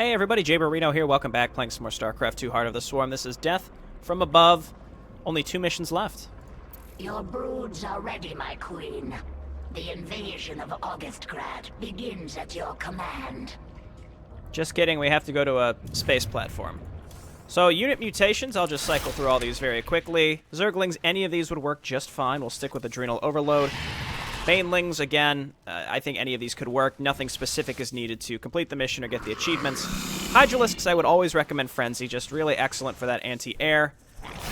Hey everybody, Jayborino here. Welcome back, playing some more StarCraft 2 Heart of the Swarm. This is Death from Above. Only 2 missions left. Your broods are ready, my queen. The invasion of Augustgrad begins at your command. Just kidding, we have to go to a space platform. So, unit mutations, I'll just cycle through all these very quickly. Zerglings, any of these would work just fine. We'll stick with Adrenal Overload. Banelings, again, I think any of these could work. Nothing specific is needed to complete the mission or get the achievements. Hydralisks, I would always recommend Frenzy, just really excellent for that anti-air.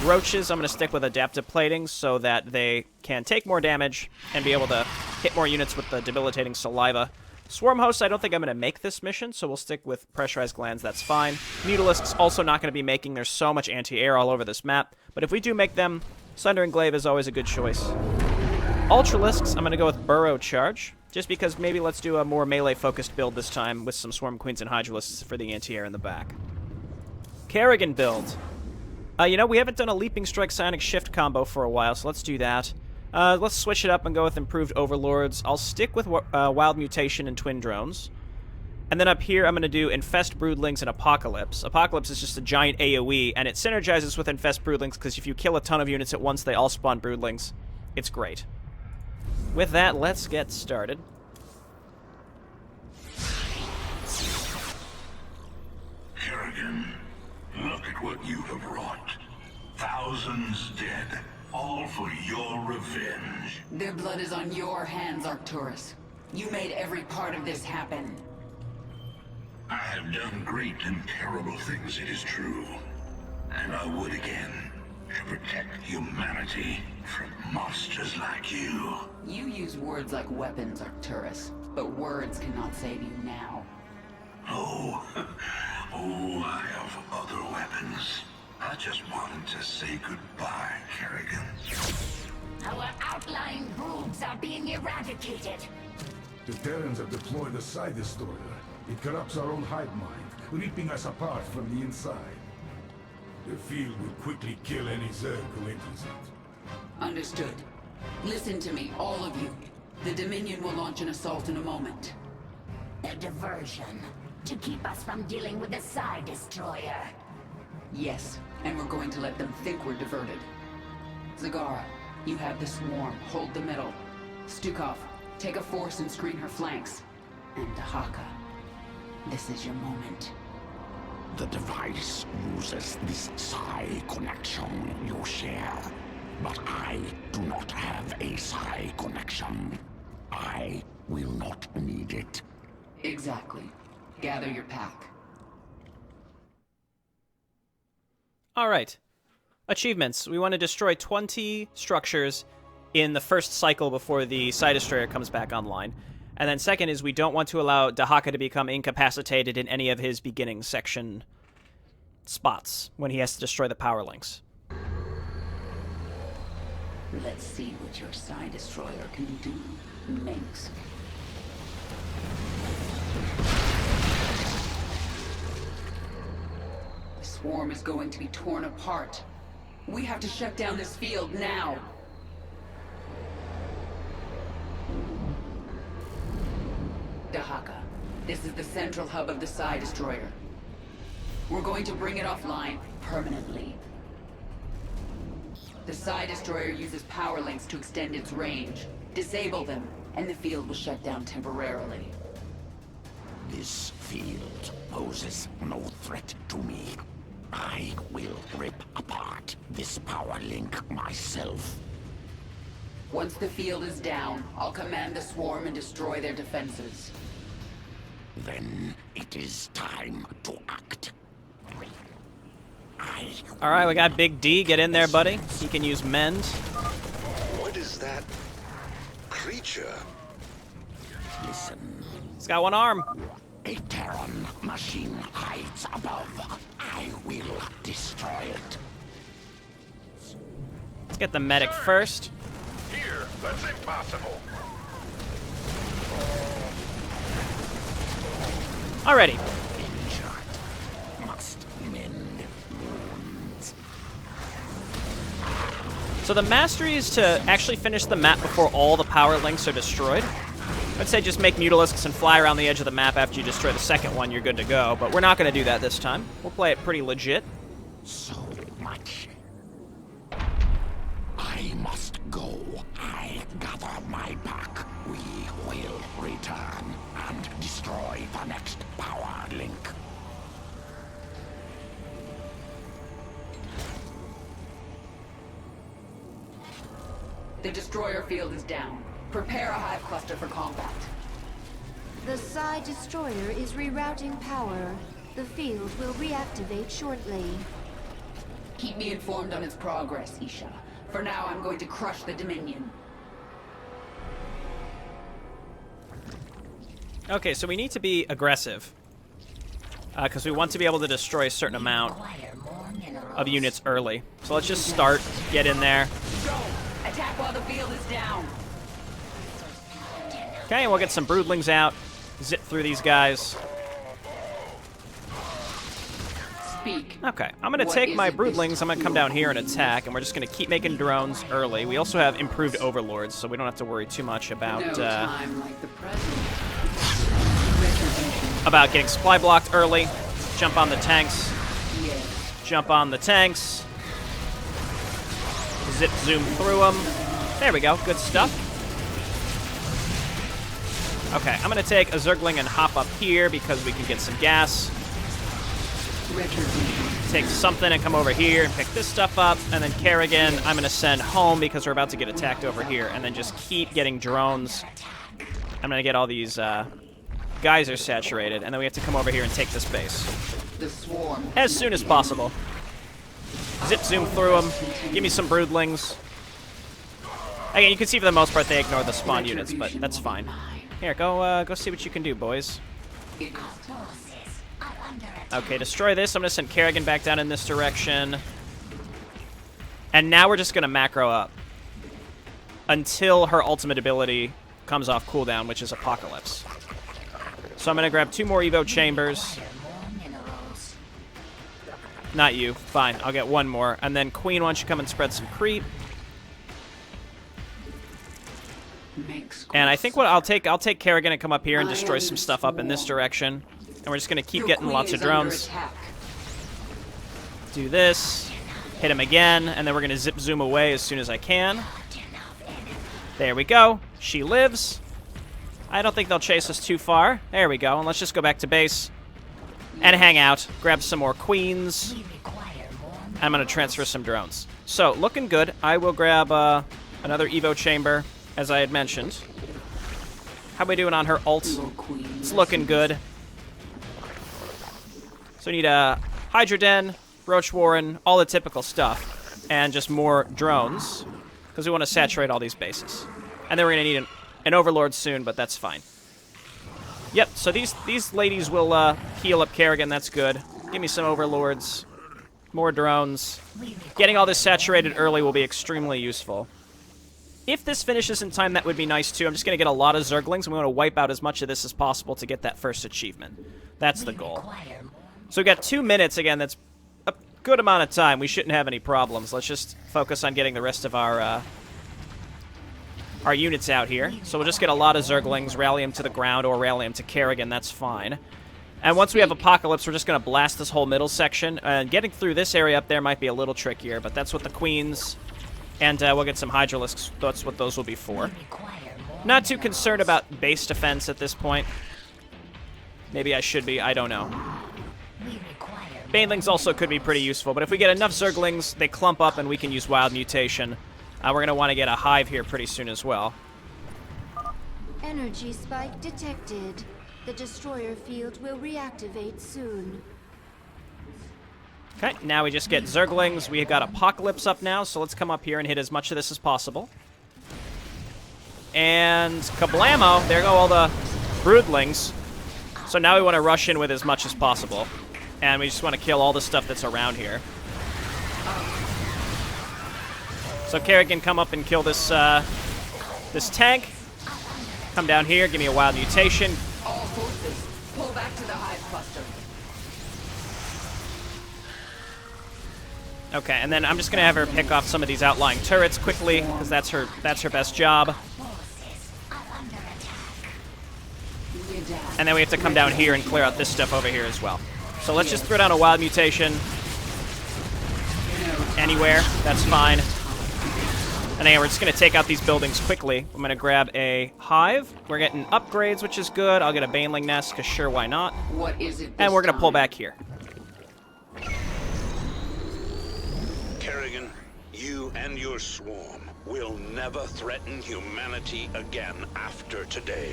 Roaches, I'm going to stick with Adaptive Plating so that they can take more damage and be able to hit more units with the debilitating saliva. Swarm Hosts, I don't think I'm going to make this mission, so we'll stick with Pressurized Glands, that's fine. Mutalisks, also not going to be making. There's so much anti-air all over this map. But if we do make them, Sundering Glaive is always a good choice. Ultralisks, I'm going to go with Burrow Charge, just because maybe let's do a more melee-focused build this time with some Swarm Queens and Hydralisks for the anti-air in the back. Kerrigan build. You know, we haven't done a Leaping Strike Psionic Shift combo for a while, so let's do that. Let's switch it up and go with Improved Overlords. I'll stick with Wild Mutation and Twin Drones. And then up here, I'm going to do Infest Broodlings and Apocalypse. Apocalypse is just a giant AoE, and it synergizes with Infest Broodlings, because if you kill a ton of units at once, they all spawn Broodlings. It's great. With that, let's get started. Kerrigan, look at what you have wrought. Thousands dead, all for your revenge. Their blood is on your hands, Arcturus. You made every part of this happen. I have done great and terrible things, it is true. And I would again, to protect humanity from monsters like you. You use words like weapons, Arcturus, but words cannot save you now. Oh, I have other weapons. I just wanted to say goodbye, Kerrigan. Our outlying broods are being eradicated. The Terrans have deployed the Psi Destroyer. It corrupts our own hive mind, ripping us apart from the inside. The field will quickly kill any Zerg who enters it. Understood. Listen to me, all of you. The Dominion will launch an assault in a moment. A diversion, to keep us from dealing with the Psi Destroyer. Yes, and we're going to let them think we're diverted. Zagara, you have the swarm. Hold the middle. Stukov, take a force and screen her flanks. And Dahaka, this is your moment. The device uses this Psi connection you share. But I do not have a Psi connection. I will not need it. Exactly. Gather your pack. Alright. Achievements. We want to destroy 20 structures in the first cycle before the Psi Destroyer comes back online. And then second is we don't want to allow Dahaka to become incapacitated in any of his beginning section spots when he has to destroy the power links. Let's see what your Psi Destroyer can do, Minx. The swarm is going to be torn apart. We have to shut down this field now. Dahaka, this is the central hub of the Psi Destroyer. We're going to bring it offline permanently. The Psi Destroyer uses power links to extend its range. Disable them, and the field will shut down temporarily. This field poses no threat to me. I will rip apart this power link myself. Once the field is down, I'll command the swarm and destroy their defenses. Then it is time to act. Alright, we got Big D. Get in there, buddy. He can use Mend. What is that creature? Listen. He's got one arm. A Terran machine hides above. I will destroy it. Let's get the medic first. Here, that's impossible. Alrighty. Injured. Must mend wounds. So the mastery is to actually finish the map before all the power links are destroyed. I'd say just make Mutalisks and fly around the edge of the map after you destroy the second one, you're good to go. But we're not going to do that this time. We'll play it pretty legit. So much. I must go. I gather my pack. We will return and destroy the next power link. The destroyer field is down. Prepare a hive cluster for combat. The Psi Destroyer is rerouting power. The field will reactivate shortly. Keep me informed on its progress, Isha. For now, I'm going to crush the Dominion. Okay, so we need to be aggressive. Because we want to be able to destroy a certain amount of units early. So let's just start, get in there. Go! Attack while the field is down! Okay, and we'll get some broodlings out. Zip through these guys. Speak. Okay, I'm going to take my broodlings, I'm going to come down here and attack, and we're just going to keep making drones early. We also have improved overlords, so we don't have to worry too much about No time like the present. about getting supply blocked early. Jump on the tanks. Yes. Jump on the tanks. Zip zoom through them. There we go, good stuff. Okay, I'm going to take a Zergling and hop up here because we can get some gas. Take something and come over here and pick this stuff up. And then Kerrigan, I'm going to send home because we're about to get attacked over here. And then just keep getting drones. I'm going to get all these geysers saturated. And then we have to come over here and take this base The swarm. as soon as possible. Zip zoom through them. Give me some broodlings. Again, you can see for the most part they ignore the spawn units, but that's fine. Here, go see what you can do, boys. Okay, destroy this. I'm going to send Kerrigan back down in this direction. And now we're just going to macro up until her ultimate ability comes off cooldown, which is Apocalypse. So I'm going to grab 2 more Evo Chambers. Not you. Fine, I'll get 1 more. And then Queen, why don't you come and spread some creep? And I think what I'll take Kerrigan and come up here and destroy some stuff up in this direction. And we're just going to keep getting lots of drones. Do this. Hit him again. And then we're going to zip zoom away as soon as I can. There we go. She lives. I don't think they'll chase us too far. There we go. And let's just go back to base and hang out. Grab some more queens. I'm going to transfer some drones. So, looking good. I will grab another Evo chamber, as I had mentioned. How are we doing on her ult? It's looking good. So we need a Hydra Den, Roach Warren, all the typical stuff. And just more drones, because we want to saturate all these bases. And then we're going to need an Overlord soon, but that's fine. Yep, so these ladies will heal up Kerrigan, that's good. Give me some Overlords, more drones. Getting all this saturated early will be extremely useful. If this finishes in time, that would be nice too. I'm just going to get a lot of Zerglings, and we want to wipe out as much of this as possible to get that first achievement. That's the goal. So we got 2 minutes, again, that's a good amount of time. We shouldn't have any problems. Let's just focus on getting the rest of our units out here. So we'll just get a lot of Zerglings, rally them to the ground, or rally them to Kerrigan, that's fine. And once we have Apocalypse, we're just going to blast this whole middle section. And getting through this area up there might be a little trickier, but that's what the Queens... And we'll get some Hydralisks. That's what those will be for. Not too concerned about base defense at this point. Maybe I should be. I don't know. Banelings also could be pretty useful, but if we get enough Zerglings, they clump up and we can use Wild Mutation. We're going to want to get a Hive here pretty soon as well. Energy spike detected. The destroyer field will reactivate soon. Okay, now we just get Zerglings. We've got Apocalypse up now, so let's come up here and hit as much of this as possible. And kablamo, there go all the Broodlings. So now we want to rush in with as much as possible. And we just want to kill all the stuff that's around here. So Kerrigan, come up and kill this this tank. Come down here, give me a Wild Mutation. All forces, pull back to the hive cluster. Okay, and then I'm just gonna have her pick off some of these outlying turrets quickly, because that's her best job. And then we have to come down here and clear out this stuff over here as well. So let's just throw down a wild mutation. Anywhere, that's fine. And again, we're just going to take out these buildings quickly. I'm going to grab a hive. We're getting upgrades, which is good. I'll get a baneling nest, because sure, why not? What is it? And we're going to pull back here. Kerrigan, you and your swarm will never threaten humanity again after today.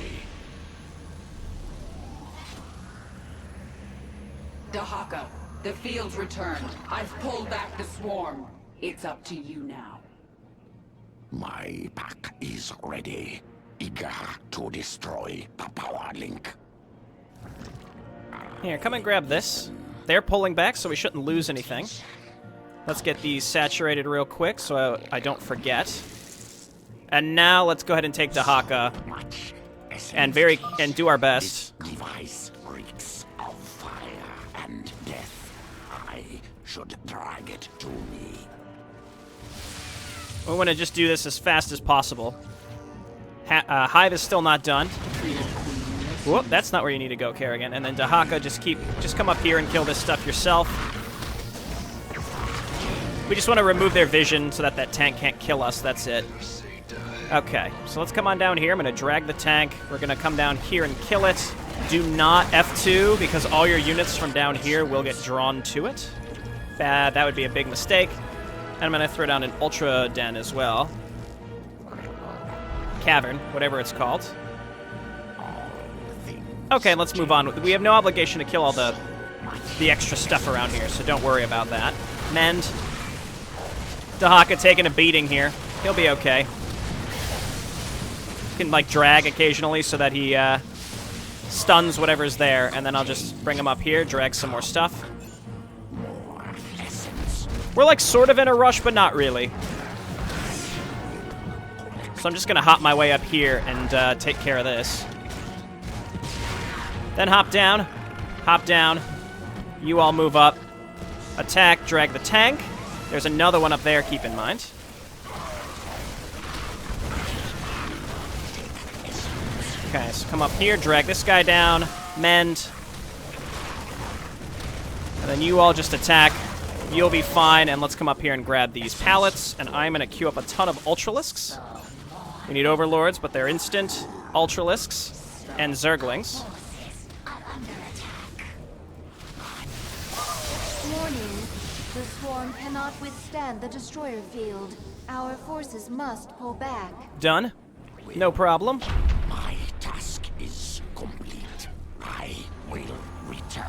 Dahaka, the field's returned. I've pulled back the swarm. It's up to you now. My pack is ready, eager to destroy the power link. Here, come and grab this. They're pulling back, so we shouldn't lose anything. Let's get these saturated real quick so I don't forget. And now let's go ahead and take Dahaka and do our best. This device reeks of fire and death. I should drag it to me. We want to just do this as fast as possible. Hive is still not done. Whoop, that's not where you need to go, Kerrigan. And then Dahaka, just come up here and kill this stuff yourself. We just want to remove their vision so that tank can't kill us. That's it. Okay, so let's come on down here. I'm going to drag the tank. We're going to come down here and kill it. Do not F2, because all your units from down here will get drawn to it. That would be a big mistake. And I'm going to throw down an Ultra Den as well. Cavern, whatever it's called. Okay, let's move on. We have no obligation to kill all the extra stuff around here, so don't worry about that. Mend. Dahaka taking a beating here. He'll be okay. Can, like, drag occasionally so that he stuns whatever's there, and then I'll just bring him up here, drag some more stuff. We're, like, sort of in a rush, but not really. So I'm just going to hop my way up here and take care of this. Then hop down. Hop down. You all move up. Attack, drag the tank. There's another one up there, keep in mind. Okay, so come up here, drag this guy down, mend. And then you all just attack. You'll be fine, and let's come up here and grab these pallets, and I'm going to queue up a ton of Ultralisks. We need Overlords, but they're instant. Ultralisks and Zerglings. Warning. The swarm cannot withstand the destroyer field. Our forces must pull back. Done. No problem. My task is complete. I will return.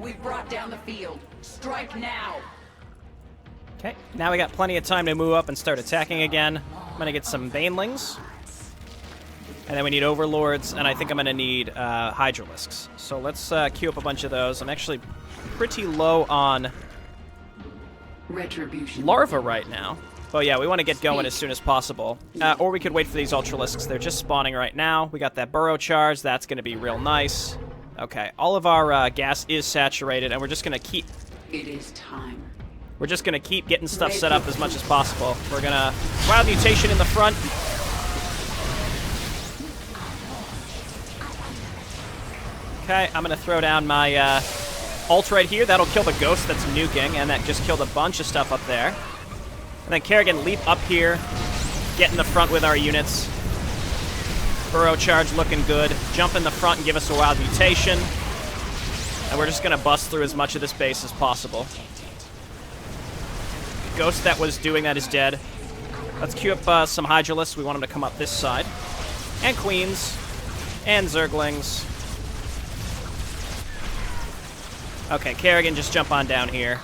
We've brought down the field. Strike now. Okay, now we got plenty of time to move up and start attacking again. I'm going to get some Banelings. And then we need Overlords, and I think I'm going to need Hydralisks. So let's queue up a bunch of those. I'm actually pretty low on Retribution. Larva right now. But yeah, we want to get going as soon as possible. Or we could wait for these Ultralisks. They're just spawning right now. We got that burrow charge. That's going to be real nice. Okay, all of our gas is saturated, and we're just going to keep... It is time. We're just going to keep getting stuff set up as much as possible. We're going to... Wild Mutation in the front. Okay, I'm going to throw down my ult right here. That'll kill the ghost that's nuking, and that just killed a bunch of stuff up there. And then Kerrigan, leap up here, get in the front with our units. Burrow charge looking good. Jump in the front and give us a wild mutation. And we're just going to bust through as much of this base as possible. Ghost that was doing that is dead. Let's queue up some Hydralisks. We want them to come up this side. And Queens. And Zerglings. Okay, Kerrigan, just jump on down here.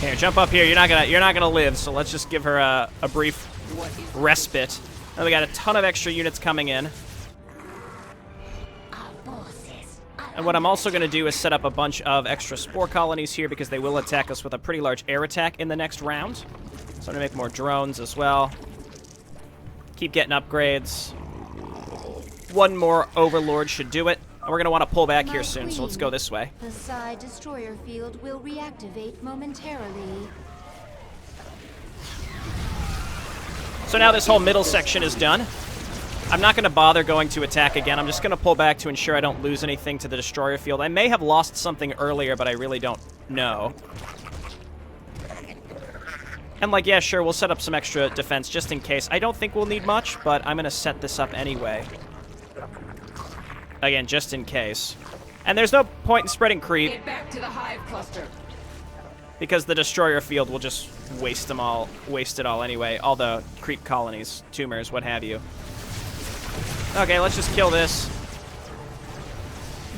Here, jump up here. You're not gonna live, so let's just give her a brief respite. And we got a ton of extra units coming in. And what I'm also going to do is set up a bunch of extra spore colonies here because they will attack us with a pretty large air attack in the next round. So I'm going to make more drones as well. Keep getting upgrades. One more Overlord should do it. And we're going to want to pull back here My soon, so let's queen, go this way. The Psi Destroyer field will reactivate momentarily. So now this whole middle section is done. I'm not going to bother going to attack again. I'm just going to pull back to ensure I don't lose anything to the Destroyer field. I may have lost something earlier, but I really don't know. And like, yeah, sure, we'll set up some extra defense just in case. I don't think we'll need much, but I'm going to set this up anyway. Again, just in case. And there's no point in spreading creep. Get back to the hive cluster. Because the Destroyer field will just waste it all anyway. All the creep colonies, tumors, what have you. Okay, let's just kill this.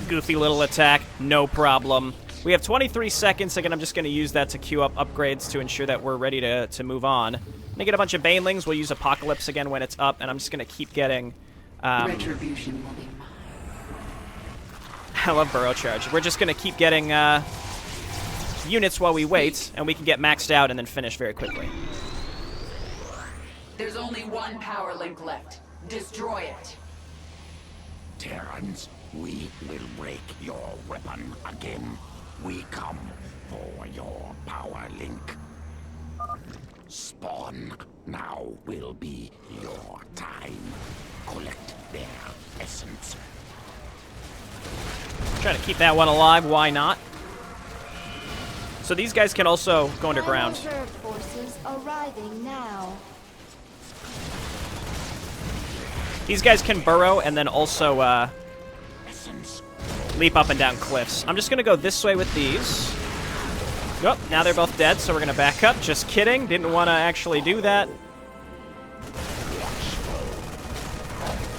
Goofy little attack, no problem. We have 23 seconds. Again, I'm just going to use that to queue up upgrades to ensure that we're ready to move on. I'm going to get a bunch of Banelings. We'll use Apocalypse again when it's up, and I'm just going to keep getting... Retribution will be mine. I love Burrow Charge. We're just going to keep getting units while we wait, and we can get maxed out and then finish very quickly. There's only one power link left. Destroy it. Terrans, we will break your weapon again. We come for your power link. Spawn now will be your time. Collect their essence. Try to keep that one alive. Why not? So these guys can also go underground. Reserve forces arriving now. These guys can burrow and then also leap up and down cliffs. I'm just going to go this way with these. Oh, now they're both dead, so we're going to back up. Just kidding. Didn't want to actually do that.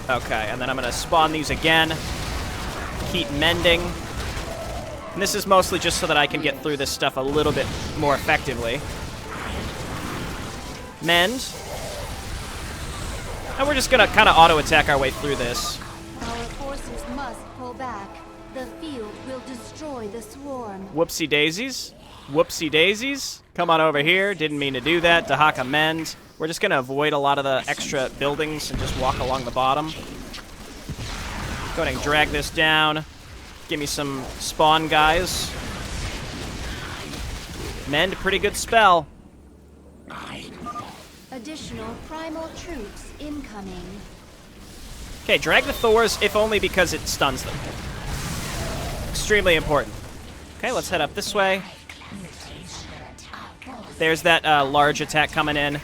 Okay, and then I'm going to spawn these again. Keep mending. And this is mostly just so that I can get through this stuff a little bit more effectively. Mend. And we're just going to kind of auto-attack our way through this. Our forces must pull back. The field will destroy the swarm. Whoopsie daisies. Whoopsie daisies. Come on over here. Didn't mean to do that. Dahaka mend. We're just going to avoid a lot of the extra buildings and just walk along the bottom. Go ahead and drag this down. Give me some spawn guys. Mend, pretty good spell. Additional primal troops incoming. Okay, drag the Thors, if only because it stuns them. Extremely important. Okay, let's head up this way. There's that large attack coming in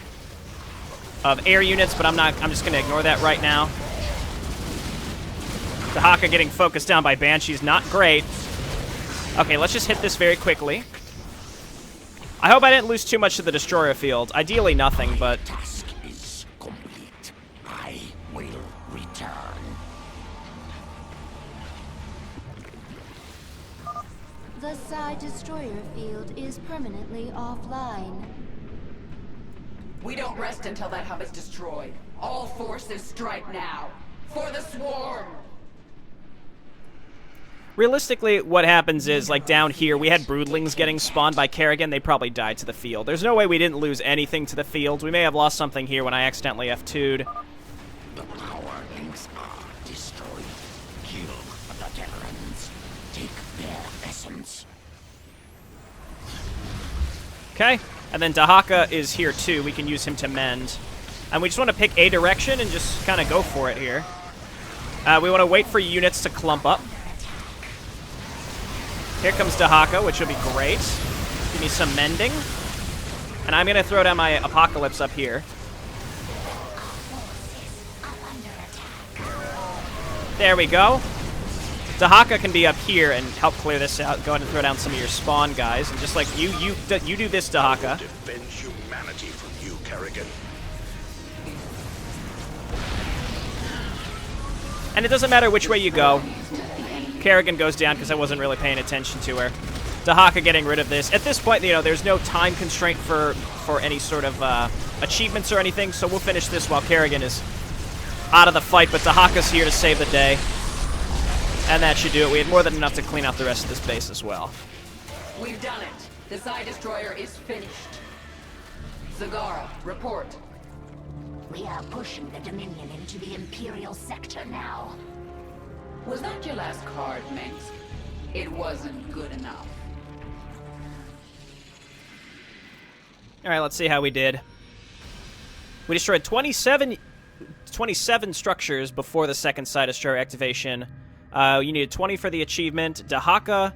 of air units, but I'm just gonna ignore that right now. The Haka getting focused down by Banshees, not great. Okay, let's just hit this very quickly. I hope I didn't lose too much to the Destroyer field. Ideally nothing, but... Task is complete. I will return. The Psi Destroyer field is permanently offline. We don't rest until that hub is destroyed. All forces strike now. For the swarm! Realistically, what happens is, like down here, we had broodlings getting spawned by Kerrigan. They probably died to the field. There's no way we didn't lose anything to the field. We may have lost something here when I accidentally F2'd. The power links are destroyed. Kill the Terrans. Take their essence. Okay, and then Dahaka is here too. We can use him to mend. And we just want to pick a direction and just kind of go for it here. We want to wait for units to clump up. Here comes Dahaka, which will be great. Give me some mending. And I'm going to throw down my Apocalypse up here. There we go. Dahaka can be up here and help clear this out. Go ahead and throw down some of your spawn guys. And just like you do this, Dahaka. Defend humanity from you, Kerrigan. And it doesn't matter which way you go. Kerrigan goes down because I wasn't really paying attention to her. Dahaka getting rid of this. At this point, you know, there's no time constraint for any sort of achievements or anything, so we'll finish this while Kerrigan is out of the fight, but Dahaka's here to save the day. And that should do it. We had more than enough to clean out the rest of this base as well. We've done it. The Psi Destroyer is finished. Zagara, report. We are pushing the Dominion into the Imperial sector now. Was that your last card, Minx? It wasn't good enough. Alright, let's see how we did. We destroyed 27 structures before the second Psi Destroyer activation. You needed 20 for the achievement. Dahaka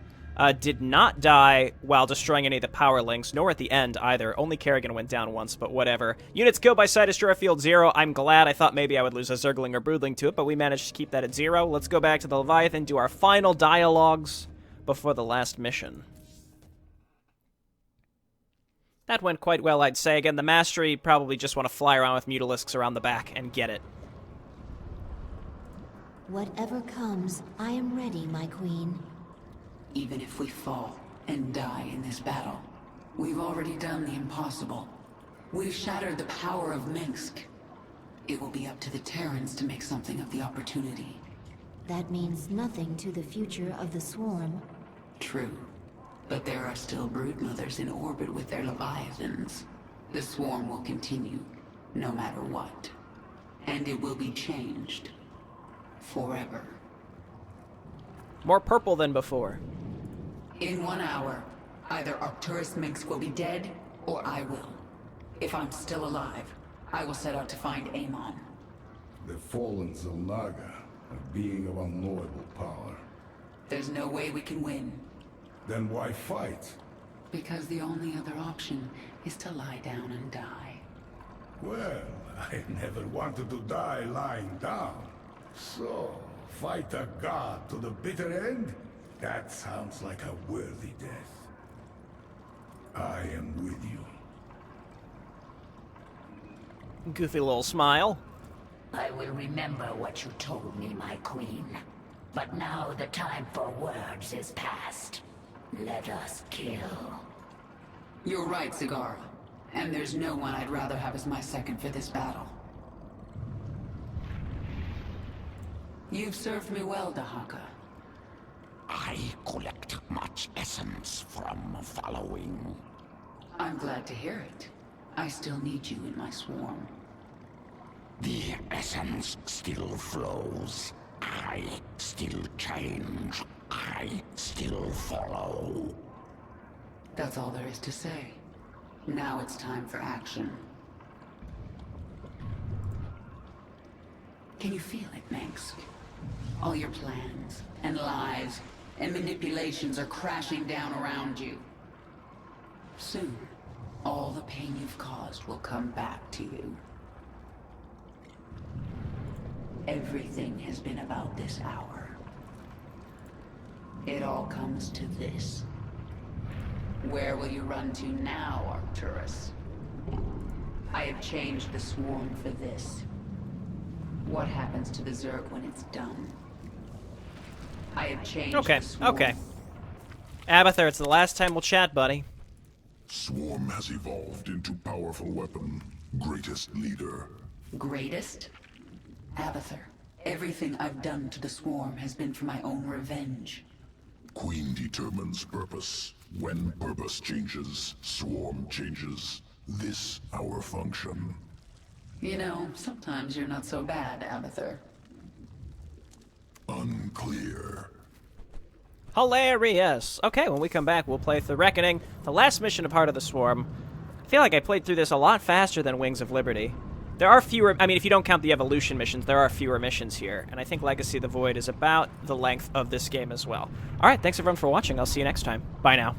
did not die while destroying any of the power links, nor at the end either. Only Kerrigan went down once, but whatever. Units killed by Psi Destroyer Field 0. I'm glad. I thought maybe I would lose a Zergling or Broodling to it, but we managed to keep that at 0. Let's go back to the Leviathan, do our final dialogues before the last mission. That went quite well, I'd say. Again, the Mastery probably just want to fly around with Mutalisks around the back and get it. Whatever comes, I am ready, my queen. Even if we fall and die in this battle, we've already done the impossible. We've shattered the power of Minsk. It will be up to the Terrans to make something of the opportunity. That means nothing to the future of the Swarm. True. But there are still broodmothers in orbit with their Leviathans. The Swarm will continue, no matter what. And it will be changed. Forever. More purple than before. In 1 hour, either Arcturus Minsk will be dead, or I will. If I'm still alive, I will set out to find Amon. The fallen Zelnaga, a being of unknowable power. There's no way we can win. Then why fight? Because the only other option is to lie down and die. Well, I never wanted to die lying down. So, fight a god to the bitter end? That sounds like a worthy death. I am with you. Goofy little smile. I will remember what you told me, my queen. But now the time for words is past. Let us kill. You're right, Zagara. And there's no one I'd rather have as my second for this battle. You've served me well, Dahaka. I collect much essence from following. I'm glad to hear it. I still need you in my swarm. The essence still flows. I still change. I still follow. That's all there is to say. Now it's time for action. Can you feel it, Minsk? All your plans, and lies, and manipulations are crashing down around you. Soon, all the pain you've caused will come back to you. Everything has been about this hour. It all comes to this. Where will you run to now, Arcturus? I have changed the swarm for this. What happens to the Zerg when it's done? I have changed the swarm. Okay. Abathur, it's the last time we'll chat, buddy. Swarm has evolved into powerful weapon. Greatest leader. Greatest? Abathur, everything I've done to the swarm has been for my own revenge. Queen determines purpose. When purpose changes, swarm changes. This our function. You know, sometimes you're not so bad, Abathur. Unclear. Hilarious. Okay, when we come back, we'll play The Reckoning, the last mission of Heart of the Swarm. I feel like I played through this a lot faster than Wings of Liberty. There are fewer, I mean, if you don't count the evolution missions, there are fewer missions here. And I think Legacy of the Void is about the length of this game as well. Alright, thanks everyone for watching. I'll see you next time. Bye now.